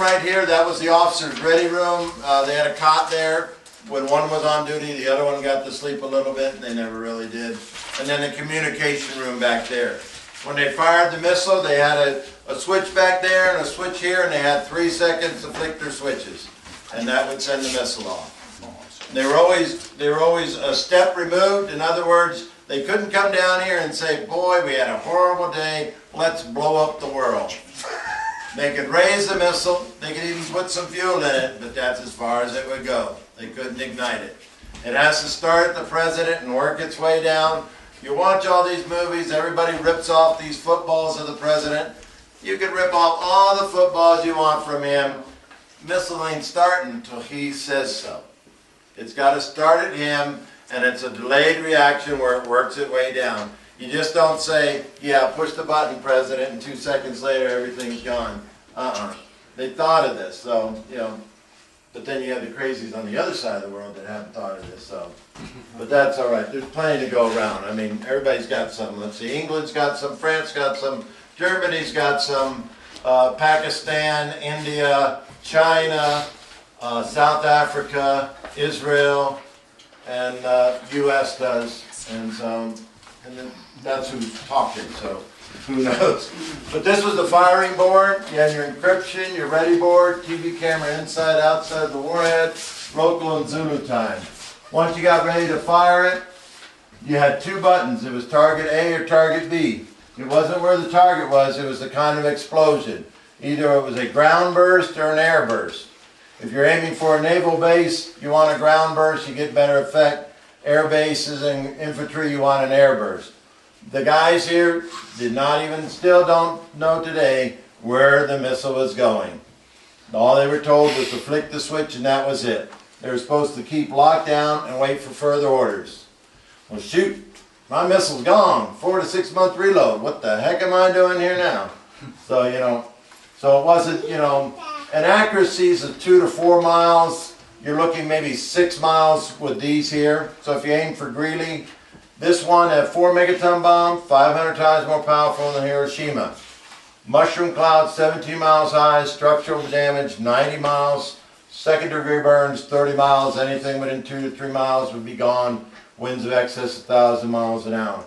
right here, that was the officer's ready room. They had a cot there. When one was on duty, the other one got to sleep a little bit, and they never really did. And then the communication room back there. When they fired the missile, they had a switch back there and a switch here, and they had 3 seconds to flick their switches, and that would send the missile off. They were always a step removed. In other words, they couldn't come down here and say, boy, we had a horrible day, let's blow up the world. They could raise the missile, they could even put some fuel in it, but that's as far as it would go. They couldn't ignite it. It has to start at the president and work its way down. You watch all these movies, everybody rips off these footballs of the president. You can rip off all the footballs you want from him. Missile ain't starting until he says so. It's got to start at him, and it's a delayed reaction where it works its way down. You just don't say, yeah, push the button, President, and 2 seconds later everything's gone. They thought of this, so, you know, but then you have the crazies on the other side of the world that haven't thought of this, so. But that's all right. There's plenty to go around. I mean, everybody's got some. Let's see, England's got some, France got some, Germany's got some, Pakistan, India, China, South Africa, Israel, and U.S. does, and then that's who's talking, so who knows. But this was the firing board. You had your encryption, your ready board, TV camera inside, outside the warhead, local and Zulu time. Once you got ready to fire it, you had 2 buttons. It was target A or target B. It wasn't where the target was, it was the kind of explosion. Either it was a ground burst or an air burst. If you're aiming for a naval base, you want a ground burst, you get better effect. Air bases and infantry, you want an air burst. The guys here still don't know today where the missile was going. All they were told was to flick the switch and that was it. They were supposed to keep locked down and wait for further orders. Well shoot, my missile's gone, 4 to 6 month reload. What the heck am I doing here now? So, you know, so it wasn't, you know, and accuracies of 2 to 4 miles, you're looking maybe 6 miles with these here. So if you aim for Greeley, this one had 4 megaton bomb, 500 times more powerful than Hiroshima. Mushroom cloud, 17 miles high, structural damage, 90 miles, second degree burns, 30 miles, anything within 2 to 3 miles would be gone, winds of excess of 1,000 miles an hour.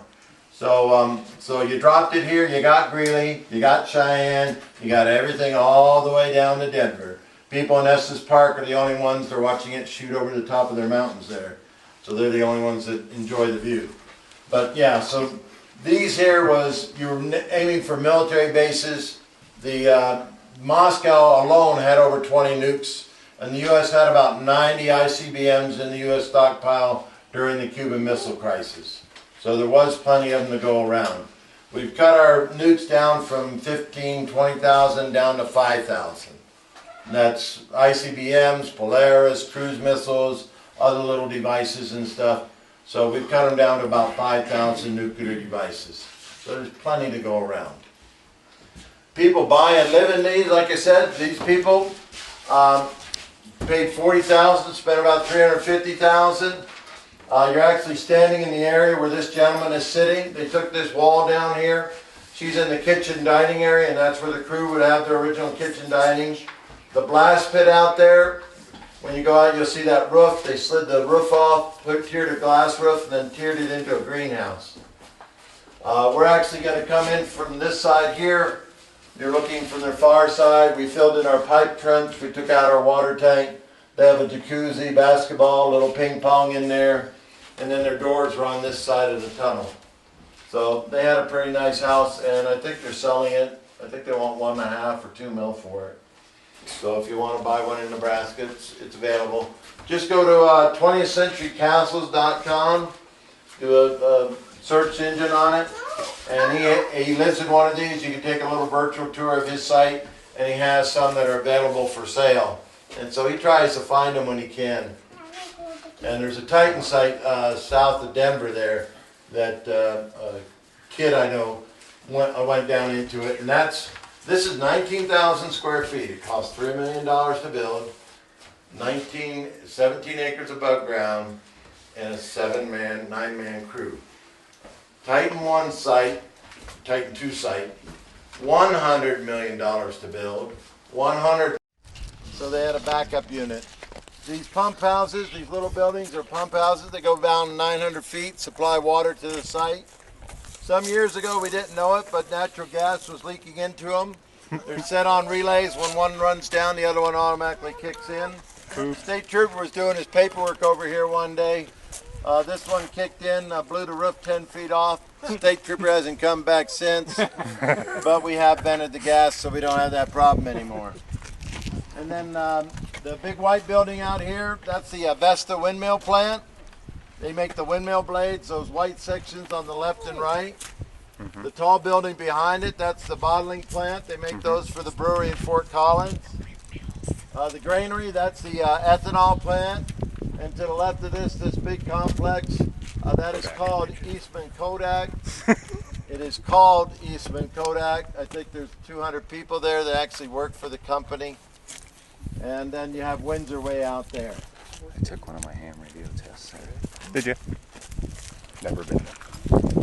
So, so you dropped it here, you got Greeley, you got Cheyenne, you got everything all the way down to Denver. People in Estes Park are the only ones that are watching it shoot over the top of their mountains there. So they're the only ones that enjoy the view. But yeah, so these here was, you were aiming for military bases. The Moscow alone had over 20 nukes, and the U.S. had about 90 ICBMs in the U.S. stockpile during the Cuban Missile Crisis. So there was plenty of them to go around. We've cut our nukes down from 15, 20,000 down to 5,000. That's ICBMs, Polaris, cruise missiles, other little devices and stuff. So we've cut them down to about 5,000 nuclear devices. So there's plenty to go around. People buy and live in these, like I said, these people paid $40,000, spent about $350,000. You're actually standing in the area where this gentleman is sitting. They took this wall down here. She's in the kitchen dining area, and that's where the crew would have their original kitchen dining. The blast pit out there, when you go out you'll see that roof. They slid the roof off, tiered a glass roof, and then tiered it into a greenhouse. We're actually going to come in from this side here. You're looking from their far side. We filled in our pipe trench. We took out our water tank. They have a jacuzzi, basketball, little ping pong in there. And then their doors were on this side of the tunnel. So they had a pretty nice house, and I think they're selling it. I think they want $1.5 or $2 million for it. So if you want to buy one in Nebraska, it's available. Just go to 20thcenturycastles.com, do a search engine on it, and he lives in one of these. You can take a little virtual tour of his site, and he has some that are available for sale. And so he tries to find them when he can. And there's a Titan site south of Denver there that a kid I know went down into it, and this is 19,000 square feet. It cost $3 million to build, 17 acres above ground, and a 9-man crew. Titan 1 site, Titan 2 site, $100 million to build, So they had a backup unit. These pump houses, these little buildings are pump houses. They go down 900 feet, supply water to the site. Some years ago we didn't know it, but natural gas was leaking into them. They're set on relays. When one runs down, the other one automatically kicks in. The state trooper was doing his paperwork over here one day. This one kicked in, blew the roof 10 feet off. State trooper hasn't come back since, but we have vented the gas so we don't have that problem anymore. And then the big white building out here, that's the Vesta windmill plant. They make the windmill blades, those white sections on the left and right. The tall building behind it, that's the bottling plant. They make those for the brewery in Fort Collins. The granary, that's the ethanol plant. And to the left of this big complex, that is called Eastman Kodak. It is called Eastman Kodak. I think there's 200 people there that actually work for the company. And then you have Windsor way out there. I took one of my ham radio tests. Did you? Never been there.